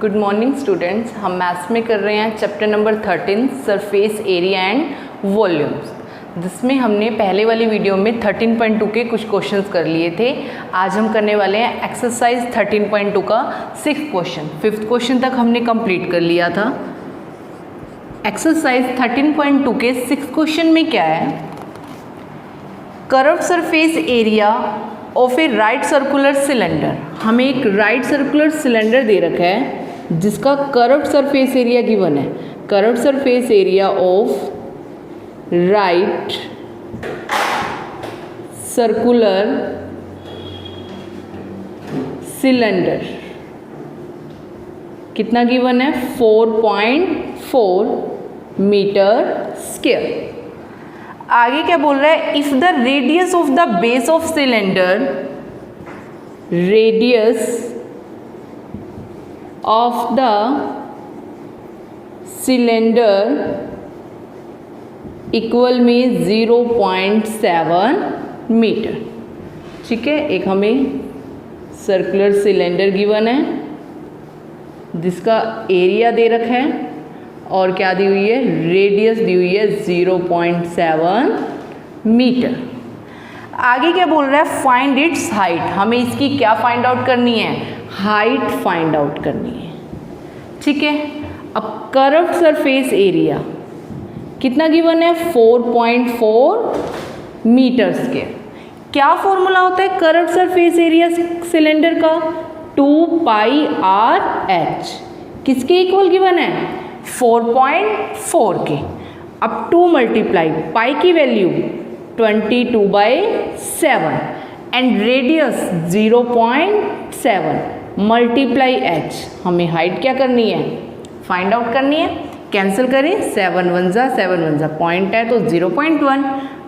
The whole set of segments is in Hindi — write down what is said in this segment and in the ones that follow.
Good morning students. हम मैथ्स में कर रहे हैं chapter number 13 surface area and volumes, जिसमें हमने पहले वाली वीडियो में 13.2 के कुछ क्वेश्चंस कर लिए थे। आज हम करने वाले हैं एक्सरसाइज 13.2 का 6th क्वेश्चन। 5th क्वेश्चन तक हमने कंप्लीट कर लिया था। एक्सरसाइज 13.2 के 6th क्वेश्चन में क्या है, curved surface area of A right circular cylinder. हमें एक राइट सर्कुलर सिलेंडर दे रखा है जिसका कर्व्ड सरफेस एरिया गिवन है। Curved surface area of right circular cylinder कितना गिवन है, 4.4 मीटर स्क्वायर। आगे क्या बोल रहा है, if the radius of the base of cylinder, radius of the cylinder equal में 0.7 मीटर। ठीक है, एक हमें सर्कुलर सिलेंडर गिवन है जिसका एरिया दे रखा है और क्या दी हुई है, रेडियस दी हुई है 0.7 मीटर। आगे क्या बोल रहा है, फाइंड इट्स हाइट। हमें इसकी क्या फाइंड आउट करनी है, हाइट फाइंड आउट करनी है। ठीक है, अब कर्व्ड सरफेस एरिया कितना गिवन है, 4.4 मीटर स्क्वायर। क्या फॉर्मूला होता है कर्व्ड सरफेस एरिया सिलेंडर का, 2πr/h। किसके इक्वल गिवन है, 4.4 के। अब 2 मल्टीप्लाई पाई की value 22/7 and radius 0.7 multiply h। हमें हाइट क्या करनी है, फाइंड आउट करनी है। कैंसिल करें, 7 1 जा पॉइंट है तो 0.1।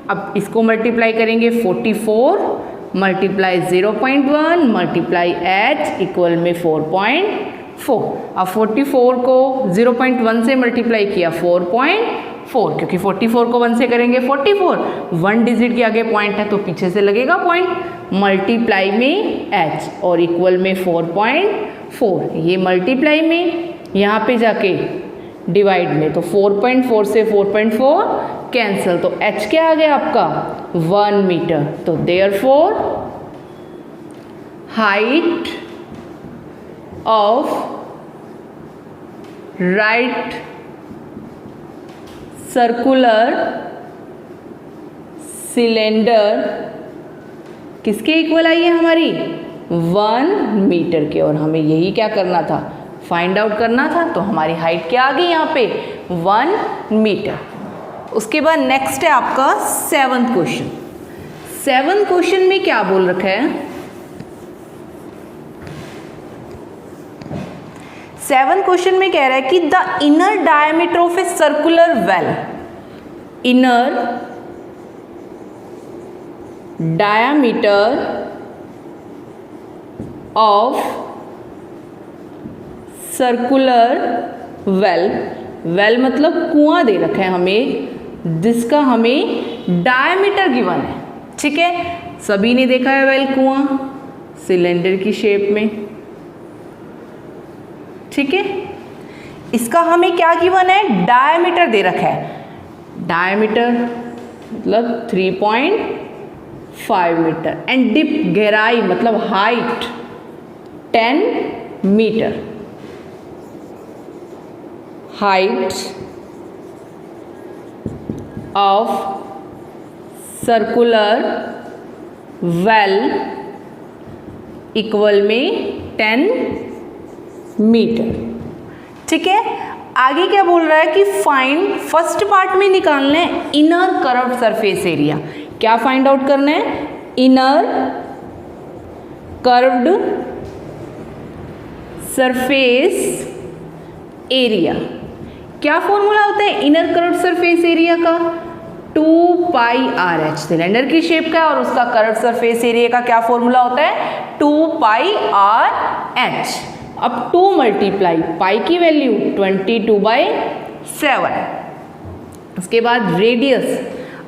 अब इसको मल्टीप्लाई करेंगे, 44 मल्टीप्लाई 0.1 मल्टीप्लाई h इक्वल में 4.4। अब 44 को 0.1 से मल्टीप्लाई किया 4.4, क्योंकि 44 को 1 से करेंगे 44, 1 डिजिट के आगे पॉइंट है तो पीछे से लगेगा पॉइंट, मल्टीप्लाई में h और इक्वल में 4.4। ये मल्टीप्लाई में, यहाँ पे जाके डिवाइड में, तो 4.4 से 4.4 कैंसिल, तो h क्या आ गया आपका, 1 मीटर। तो therefore height of right circular cylinder किसके इक्वल आई है हमारी, 1 मीटर के। और हमें यही क्या करना था, फाइंड आउट करना था। तो हमारी हाइट क्या आ गई यहाँ पे, 1 मीटर। उसके बाद नेक्स्ट है आपका 7th क्वेश्चन। 7th क्वेश्चन में क्या बोल रखा है, 7th क्वेश्चन में कह रहा है कि the inner diameter of a circular well, inner diameter of circular well, well मतलब कुआं दे रखा है हमें, जिसका हमें डायमीटर गिवन है। ठीक है, सभी ने देखा है वेल, कुआं सिलेंडर की शेप में। ठीक है, इसका हमें क्या गिवन है, डायमीटर दे रखा है। डायमीटर मतलब 3.5 मीटर एंड डिप गहराई मतलब height 10 metre. Height of circular well equal में 10 मीटर। ठीक है, आगे क्या बोल रहा है कि फाइंड, फर्स्ट पार्ट में निकालना है इनर कर्व्ड सरफेस एरिया। क्या फाइंड आउट करना है, इनर कर्व्ड सरफेस एरिया। क्या फॉर्मूला होता है इनर कर्व्ड सरफेस एरिया का, 2πr/h। सिलेंडर की शेप का और उसका कर्व्ड सरफेस एरिया का क्या फॉर्मूला होता है, 2πr/h। अब 2 मल्टीप्लाई पाई की वैल्यू 22/7। उसके बाद रेडियस,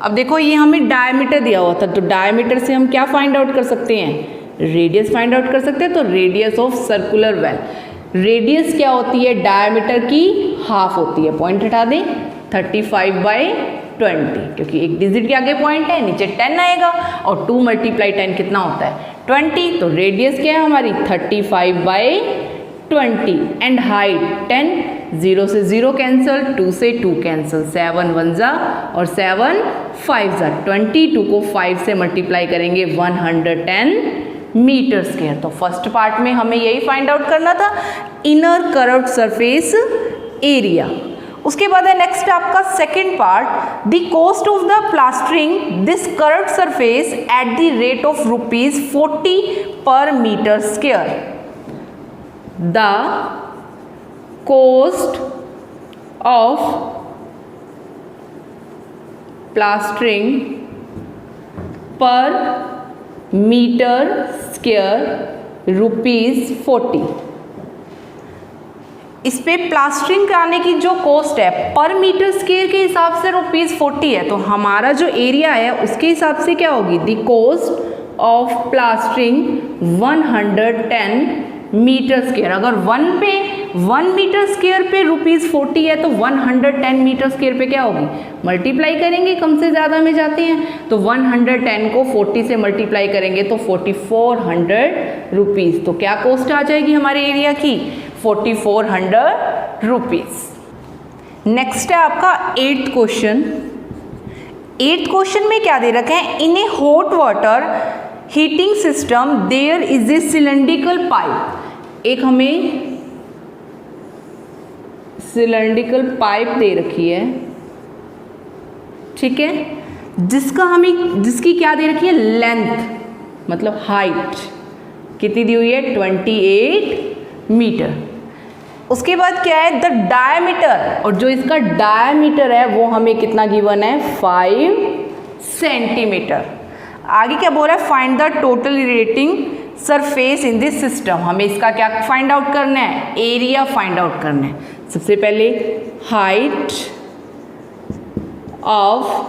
अब देखो ये हमें डायमीटर दिया हुआ था, तो डायमीटर से हम क्या फाइंड आउट कर सकते हैं, रेडियस फाइंड आउट कर सकते हैं। तो radius of circular well, radius क्या होती है, डायमीटर की हाफ होती है, पॉइंट हटा दें, 35/20, क्योंकि एक डिजिट के आगे पॉइंट है, नीचे 10 आएगा, और 2 × 10 कितना होता है 20, तो रेडियस क्या है हमारी 35/20, एंड हाइट 10, 0 से 0 कैंसिल, 2 से 2 कैंसिल, 7 1 जा और 7 5 जा, 22 को 5 से मल्टीप्लाई करेंगे 110 मीटर स्क्वायर। तो फर्स्ट पार्ट में हमें यही फाइंड आउट करना था, इनर कर्व्ड सरफेस एरिया। उसके बाद है नेक्स्ट आपका second part, the cost of the plastering this curved surface at the rate of ₹40 per metre square. The cost of plastering per meter square ₹40। इस पे प्लास्टरिंग कराने की जो कॉस्ट है पर मीटर स्क्वायर के हिसाब से ₹40 है, तो हमारा जो एरिया है उसके हिसाब से क्या होगी, the cost of plastering 110 metre square. अगर 1 मीटर स्क्वायर पे ₹40 है तो 110 मीटर स्क्वायर पे क्या होगी, मल्टीप्लाई करेंगे, कम से ज़्यादा में जाते हैं, तो 110 को 40 से मल्टीप्लाई करेंगे तो ₹4400। तो क्या कॉस्ट आ जाएगी हमारे एरिया की, ₹4400। नेक्स्ट है आपका 8th क्वेश्चन। 8th क्वेश्चन में क्या दे रखे हैं, in a hot water heating system there is a cylindrical pipe. एक हमें सिलेंड्रिकल पाइप दे रखी है, ठीक है, जिसकी क्या दे रखी है, लेंथ मतलब हाइट कितनी दी हुई है, 28 मीटर। उसके बाद क्या है, द डायमीटर, और जो इसका डायमीटर है वो हमें कितना गिवन है, 5 सेंटीमीटर। आगे क्या बोल रहा है, find the total rating surface in this system. हमें इसका क्या फाइंड आउट करना है, एरिया फाइंड आउट करना है। सबसे पहले हाइट ऑफ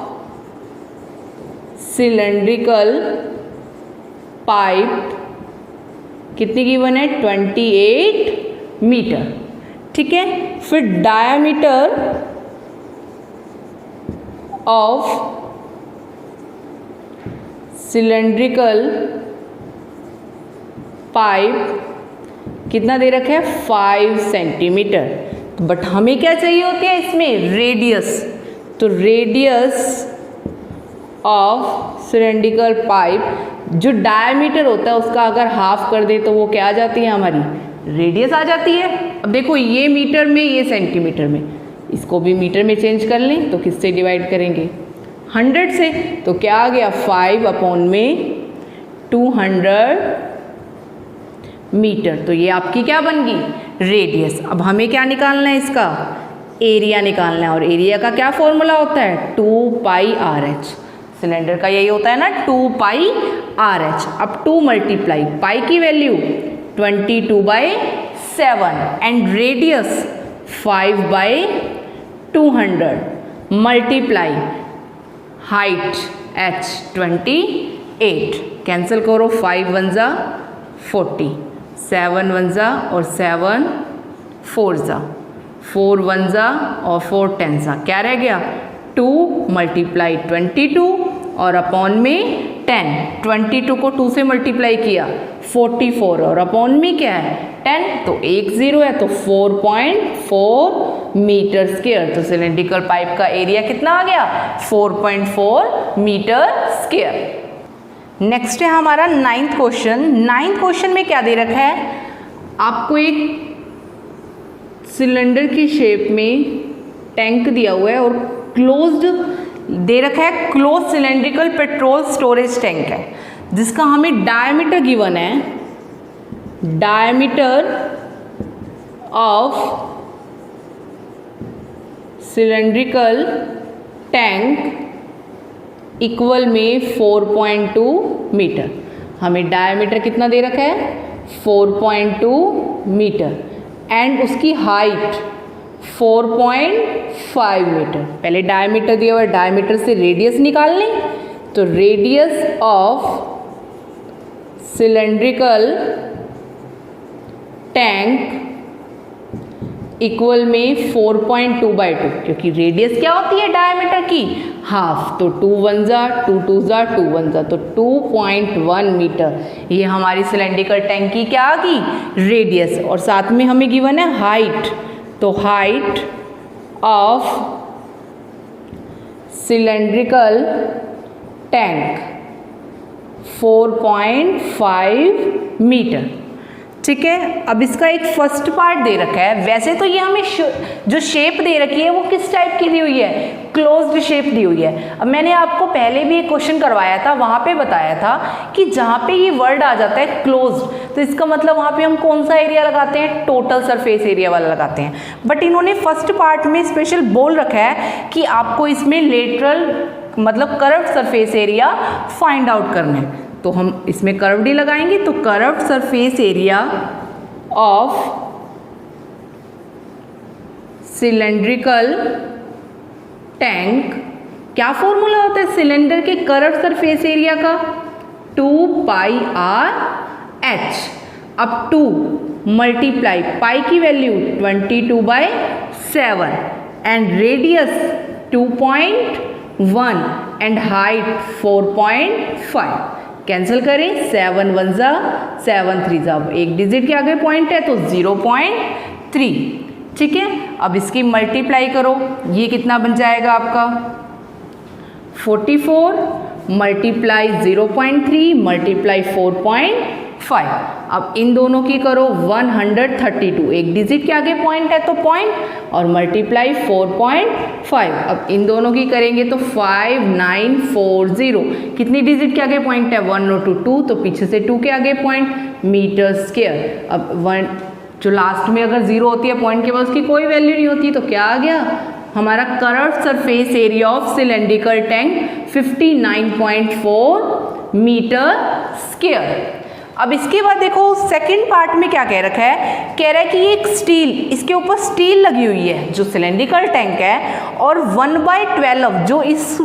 सिलेंड्रिकल पाइप कितनी गिवन है, 28 मीटर, ठीक है। फिर डायमीटर ऑफ सिलेंड्रिकल पाइप कितना दे रखा है, 5 सेंटीमीटर। बट हमें क्या चाहिए होती है इसमें, रेडियस। तो रेडियस ऑफ सिलेंड्रिकल पाइप, जो डायमीटर होता है उसका अगर हाफ कर दे तो वो क्या आ जाती है हमारी, रेडियस आ जाती है। अब देखो ये मीटर में, ये सेंटीमीटर में, इसको भी मीटर में चेंज कर लें तो किससे डिवाइड करेंगे, 100 से। तो क्या आ गया, 5/200 मीटर। तो ये आपकी क्या बन गई, रेडियस। अब हमें क्या निकालना है, इसका एरिया निकालना है, और एरिया का क्या फॉर्मूला होता है, 2πRH। सिलेंडर का यही होता है ना, 2πRH। अब 2 मल्टीप्लाई पाई की value 22/7 and radius 5/200 multiply height h 28, cancel करो, 5 1 जा 40, 7 1 जा और 7 4 जा, 4 1 जा और 4 10 जा, क्या रह गया, 2 मल्टीप्लाई 22 और अपॉन में 10। 22 को 2 से मल्टीप्लाई किया 44 और अपॉन में क्या है 10, तो 1 0 है, तो 4.4 मीटर स्क्वायर। तो सिलेंड्रिकल पाइप का एरिया कितना आ गया, 4.4 मीटर स्क्वायर। नेक्स्ट है हमारा 9th क्वेश्चन। 9th क्वेश्चन में क्या दे रखा है, आपको एक सिलेंडर की शेप में टैंक दिया हुआ है और क्लोज्ड दे रखा है, close cylindrical petrol storage tank है, जिसका हमें डायमीटर गिवन है, diameter of cylindrical tank equal में 4.2 मीटर। हमें डायमीटर कितना दे रखा है, 4.2 मीटर, एंड उसकी हाइट 4.5 मीटर। पहले डायमीटर दिया हुआ है, डायमीटर से रेडियस निकाल लें, तो radius of cylindrical tank equal में 4.2/2, क्योंकि रेडियस क्या होती है डायमीटर की, हाफ, तो 2 1 जा 2 2 जा 2 1 जा, तो 2.1 मीटर ये हमारी सिलेंड्रिकल टैंक की क्या आ गई, रेडियस। और साथ में हमें गिवन है हाइट, तो height of cylindrical tank 4.5 metre. ठीक है, अब इसका एक फर्स्ट पार्ट दे रखा है। वैसे तो ये हमें जो शेप दे रखी है वो किस टाइप की दी हुई है, क्लोज्ड शेप दी हुई है। अब मैंने आपको पहले भी एक क्वेश्चन करवाया था, वहां पे बताया था कि जहां पे ये वर्ड आ जाता है क्लोज्ड, तो इसका मतलब वहां पे हम कौन सा एरिया लगाते हैं, टोटल सरफेस एरिया वाला लगाते हैं। बट इन्होंने फर्स्ट पार्ट में स्पेशल बोल रखा है कि आपको इसमें लेटरल मतलब curved surface area find out करना है, तो हम इसमें कर्व्ड ही लगाएंगे। तो curved surface area of cylindrical tank, क्या फॉर्मूला होता है सिलेंडर के कर्व्ड सरफेस एरिया का, 2πr/h। अब 2 मल्टीप्लाई पाई की value 22/7 and radius 2.1 and height 4.5। Cancel करें, 7 1 जा 7 3 जा, एक डिजिट के आगे पॉइंट है तो 0.3। ठीक है, अब इसकी मल्टीप्लाई करो, ये कितना बन जाएगा आपका 44 मल्टीप्लाई 0.3 मल्टीप्लाई 4.5। अब इन दोनों की करो 132, एक डिजिट के आगे पॉइंट है तो पॉइंट, और मल्टीप्लाई 4.5। अब इन दोनों की करेंगे तो 5940, कितनी डिजिट के आगे पॉइंट है 1 और 2, तो पीछे से 2 के आगे पॉइंट, मीटर स्क्वायर। अब 1 जो लास्ट में अगर 0 होती है पॉइंट के बाद उसकी कोई वैल्यू नहीं होती, तो क्या आ गया हमारा curved surface area of cylindrical tank 59.4 metre square. अब इसके बाद देखो सेकंड पार्ट में क्या कह रखा है, कह रहा है कि एक स्टील, इसके ऊपर स्टील लगी हुई है जो सिलेंड्रिकल टैंक है, और 1/12 जो इस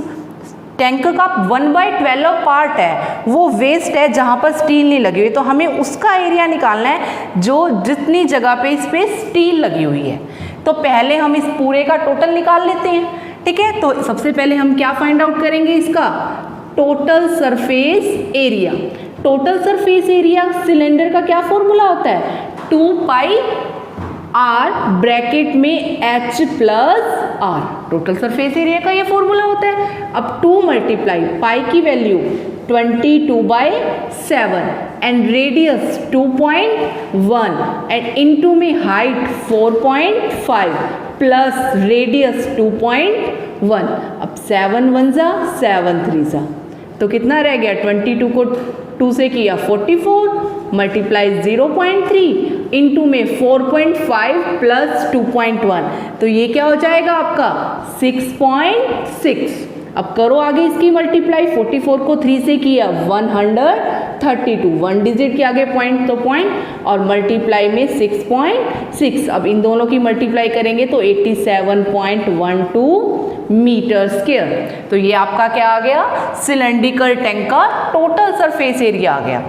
टैंक का 1/12 पार्ट है वो वेस्ट है जहां पर स्टील नहीं लगी हुई, तो हमें उसका एरिया निकालना है जो जितनी जगह पे इस पे स्टील लगी हुई है। तो पहले हम इस पूरे का टोटल निकाल लेते हैं। ठीक है, तो सबसे पहले हम क्या फाइंड आउट करेंगे, इसका total surface area. Total surface area cylinder का क्या फॉर्मूला होता है, 2πr ब्रैकेट में h plus r, total surface area का ये फॉर्मूला होता है। अब 2 मल्टीप्लाई पाई की value 22/7 and radius 2.1 and into में हाइट 4.5 प्लस रेडियस 2.1। अब 7 1 जा 7 3 जा, तो कितना रह गया, 22 को 2 से किया 44 मल्टीप्लाई 0.3 इंटू में 4.5 प्लस 2.1, तो ये क्या हो जाएगा आपका 6.6। अब करो आगे इसकी मल्टीप्लाई, 44 को 3 से किया 132, 1 डिजिट के आगे पॉइंट तो पॉइंट, और मल्टीप्लाई में 6.6। अब इन दोनों की मल्टीप्लाई करेंगे तो 87.12 मीटर स्क्वायर। तो ये आपका क्या आ गया, सिलेंड्रिकल टैंक का टोटल सरफेस एरिया आ गया।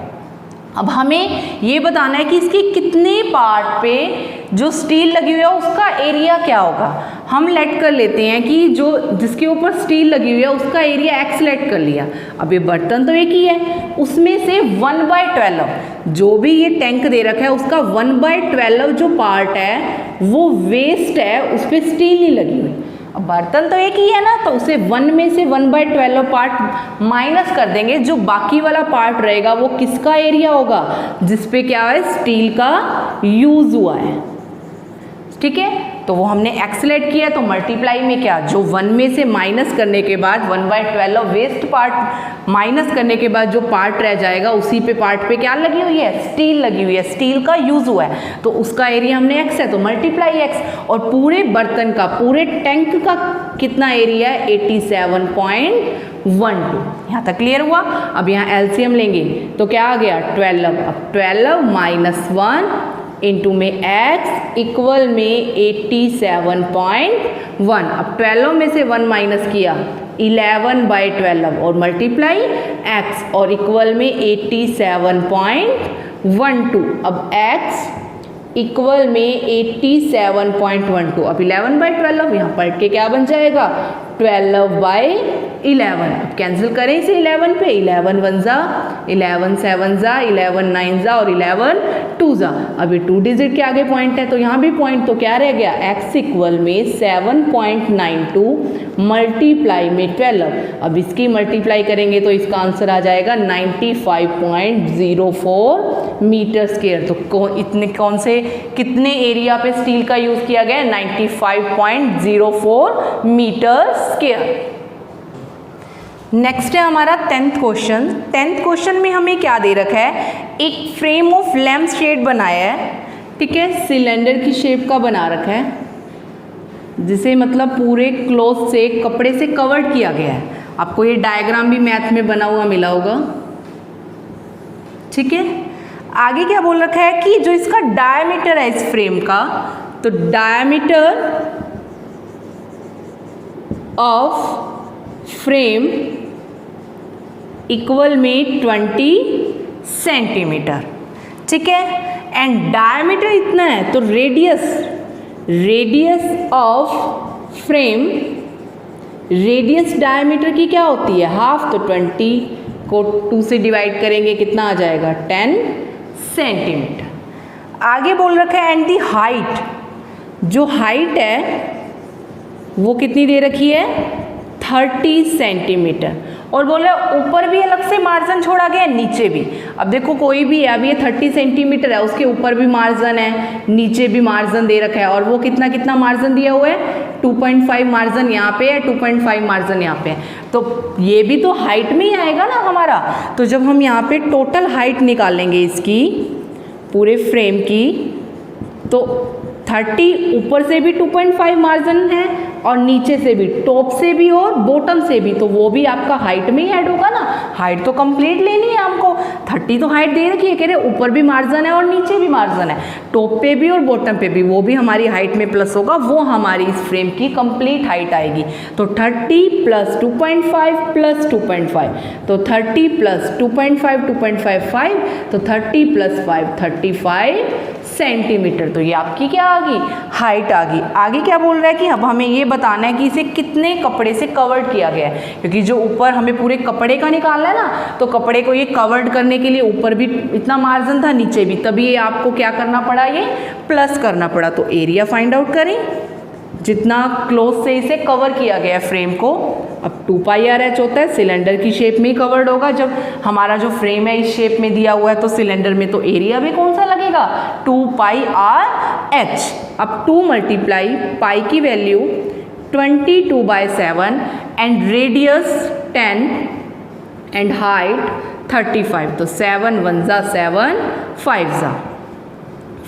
अब हमें ये बताना है कि इसके कितने पार्ट पे जो स्टील लगी हुई है उसका एरिया क्या होगा। हम लेट कर लेते हैं कि जो जिसके ऊपर स्टील लगी हुई है उसका एरिया x लेट कर लिया। अब ये बर्तन तो एक ही है, उसमें से 1/12 जो भी ये टैंक दे रखा है उसका 1/12 जो पार्ट है वो वेस्ट है, उस पर स्टील नहीं लगी हुई। अब बर्तन तो एक ही है ना, तो उसे 1 में से 1/12 पार्ट माइनस कर देंगे, जो बाकी वाला पार्ट रहेगा वो किसका एरिया होगा, जिसपे क्या है स्टील का यूज हुआ है। ठीक है, तो वो हमने एक्सलेट किया, तो मल्टीप्लाई में क्या, जो 1 में से माइनस करने के बाद 1/12 वेस्ट पार्ट माइनस करने के बाद जो पार्ट रह जाएगा उसी पे पार्ट पे क्या लगी हुई है, स्टील लगी हुई है, स्टील का यूज हुआ है, तो उसका एरिया हमने x है तो मल्टीप्लाई x। और पूरे बर्तन का, पूरे टैंक का कितना एरिया है, 87.12। यहाँ तक क्लियर हुआ। अब यहाँ एलसीएम लेंगे तो क्या आ गया 12। अब 12 माइनस 1 इंटू में x इक्वल में 87.1। अब 12 में से 1 माइनस किया 11/12 और मल्टीप्लाई x और इक्वल में 87.12। अब x इक्वल में 87.12। अब 11/12 यहाँ पलट के क्या बन जाएगा 12/11। अब कैंसिल करें इसे 11 पे, 11 1 जा, 11 7 जा, 11 9 जा और 11 2 जा। अब ये 2 डिजिट के आगे पॉइंट है तो यहाँ भी पॉइंट, तो क्या रह गया x इक्वल में 7.92 मल्टीप्लाई में 12। अब इसकी मल्टीप्लाई करेंगे तो इसका आंसर आ जाएगा 95.04 मीटर स्क्वायर। तो इतने कौन से कितने एरिया पे स्टील का यूज किया गया 95.04 मीटर स्क्वायर। नेक्स्ट है हमारा 10th क्वेश्चन। 10th क्वेश्चन में हमें क्या दे रखा है, एक फ्रेम ऑफ लैम्प शेड बनाया है, ठीक है, सिलेंडर की शेप का बना रखा है, जिसे मतलब पूरे क्लॉथ से कपड़े से कवर्ड किया गया है। आपको ये डायग्राम भी मैथ में बना हुआ मिला होगा, ठीक है। आगे क्या बोल रखा है कि जो इसका डायमीटर है इस फ्रेम का, तो डायमीटर ऑफ फ्रेम इक्वल में 20 सेंटीमीटर, ठीक है। एंड डायमीटर इतना है तो radius of frame, radius diameter की क्या होती है हाफ, तो 20 को 2 से डिवाइड करेंगे कितना आ जाएगा 10 सेंटीमीटर। आगे बोल रखा है एंड दी हाइट, जो हाइट है वो कितनी दे रखी है 30 सेंटीमीटर। और बोला ऊपर भी अलग से मार्जिन छोड़ा गया है, नीचे भी। अब देखो कोई भी है, अब ये 30 सेंटीमीटर है, उसके ऊपर भी मार्जिन है, नीचे भी मार्जिन दे रखा है, और वो कितना कितना मार्जिन दिया हुआ है 2.5 मार्जिन यहाँ पे है, 2.5 मार्जिन यहाँ पे है, तो ये भी तो हाइट में ही आएगा ना हमारा। तो जब हम यहाँ पे टोटल हाइट निकालेंगे इसकी पूरे फ्रेम की, तो 30 ऊपर से भी 2.5 मार्जिन है और नीचे से भी, टॉप से भी और बॉटम से भी, तो वो भी आपका हाइट में ही ऐड होगा ना। हाइट तो कंप्लीट लेनी है हमको, 30 तो हाइट दे रखी है, कह रहे ऊपर भी मार्जिन है और नीचे भी मार्जिन है, टॉप पे भी और बॉटम पे भी, वो भी हमारी हाइट में प्लस होगा, वो हमारी इस फ्रेम की कंप्लीट हाइट आएगी। तो 30 + 2.5 + 2.5, तो 30 + 2.5 2.55, तो 30 + 5 35 सेंटीमीटर। तो ये आपकी क्या आ गई हाइट आ गई। आगे क्या बोल रहा है कि अब हमें ये बताना है कि इसे कितने कपड़े से कवर्ड किया गया है, क्योंकि जो ऊपर हमें पूरे कपड़े का निकालना है ना, तो कपड़े को ये कवर्ड करने के लिए ऊपर भी इतना मार्जिन था, नीचे भी, तभी ये आपको क्या करना पड़ा, ये प्लस करना पड़ा। तो एरिया फाइंड आउट करें, जितना क्लोज से इसे कवर किया गया है फ्रेम को। अब 2πRh होता है, सिलेंडर की शेप में ही कवर्ड होगा। जब हमारा जो फ्रेम है इस शेप में दिया हुआ है तो सिलेंडर में, तो एरिया भी कौन सा लगेगा 2πRh। अब 2 × पाई की value 22/7 and radius 10 and height 35, तो 7 1 जा 7 5 जा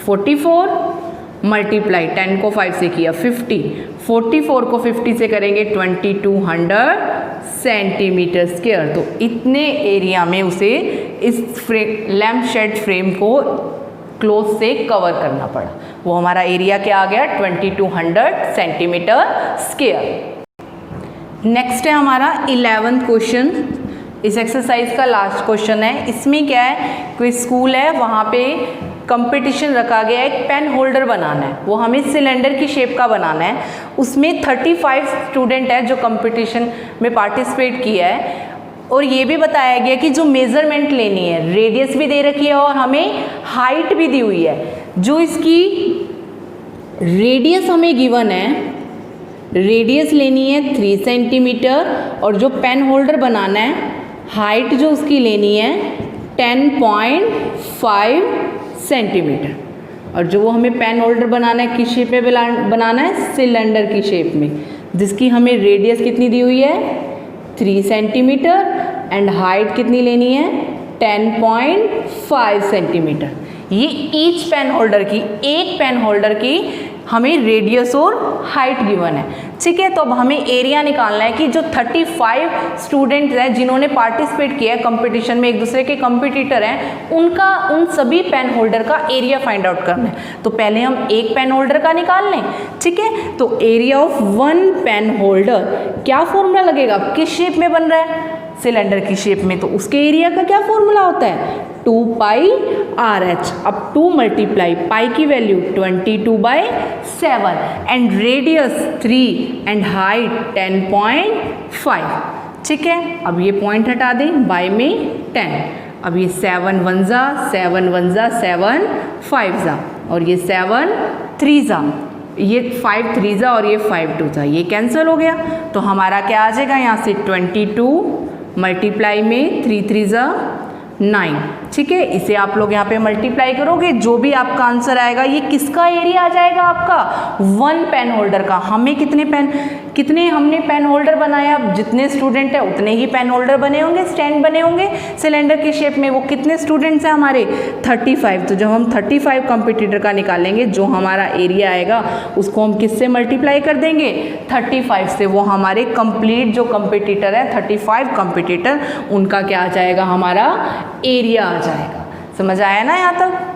44 मल्टीप्लाई 10 को 5 से किया 50, 44 को 50 से करेंगे 2200 सेंटीमीटर स्क्वायर। तो इतने एरिया में उसे इस लैम्प शेड फ्रेम को क्लोज से कवर करना पड़ा, वो हमारा एरिया क्या आ गया 2200 सेंटीमीटर स्क्वायर। नेक्स्ट है हमारा 11th क्वेश्चन, इस एक्सरसाइज का लास्ट क्वेश्चन है। इसमें क्या है, कोई स्कूल है, वहाँ पे कंपटीशन रखा गया है, एक पेन होल्डर बनाना है, वो हमें सिलेंडर की शेप का बनाना है। उसमें 35 स्टूडेंट है जो कंपटीशन में पार्टिसिपेट किया है, और ये भी बताया गया कि जो मेज़रमेंट लेनी है, रेडियस भी दे रखी है और हमें हाइट भी दी हुई है। जो इसकी रेडियस हमें गिवन है, रेडियस लेनी है 3 सेंटीमीटर, और जो पेन होल्डर बनाना है, हाइट जो उसकी लेनी है 10.5 सेंटीमीटर। और जो वो हमें पेन होल्डर बनाना है किस शेप में बनाना है, सिलेंडर की शेप में, जिसकी हमें रेडियस कितनी दी हुई है 3 सेंटीमीटर एंड हाइट कितनी लेनी है 10.5 सेंटीमीटर। ये ईच पेन होल्डर की, एक पेन होल्डर की हमें रेडियस और हाइट गिवन है, ठीक है। तो अब हमें एरिया निकालना है कि जो 35 स्टूडेंट्स हैं जिन्होंने पार्टिसिपेट किया है कंपटीशन में, एक दूसरे के कंपटीटर हैं, उनका उन सभी पेन होल्डर का एरिया फाइंड आउट करना है। तो पहले हम एक पेन होल्डर का निकाल लें, ठीक है। तो एरिया ऑफ 1 पेन होल्डर, क्या फॉर्मूला लगेगा, किस शेप में बन रहा है, सिलेंडर की शेप में, तो उसके एरिया का क्या फॉर्मूला होता है 2 पाई आर एच। अब 2 मल्टीप्लाई पाई की value 22/7 and radius 3 and height 10.5। ठीक है, अब ये पॉइंट हटा दें, बाय में 10। अब ये 7 1 जा 7 1 जा 7 5 जा और ये 7 3 जा, ये 5 3 जा और ये 5 2 जा, ये कैंसिल हो गया। तो हमारा क्या आ जाएगा यहाँ से 22 मल्टीप्लाई में 3 3 जा 9। ठीक है, इसे आप लोग यहाँ पे मल्टीप्लाई करोगे, जो भी आपका आंसर आएगा ये किसका एरिया आ जाएगा आपका 1 पेन होल्डर का। हमें कितने हमने पेन होल्डर बनाया, अब जितने स्टूडेंट है उतने ही पेन होल्डर बने होंगे, स्टैंड बने होंगे सिलेंडर की शेप में। वो कितने स्टूडेंट्स हैं हमारे 35। तो जब हम 35 कॉम्पिटिटर का निकालेंगे, जो हमारा एरिया आएगा उसको हम किससे मल्टीप्लाई कर देंगे 35 से। वो हमारे कंप्लीट जो कॉम्पिटिटर है 35 कॉम्पिटिटर, उनका क्या आ जाएगा हमारा एरिया आ जाएगा। समझ आया ना यहाँ तक?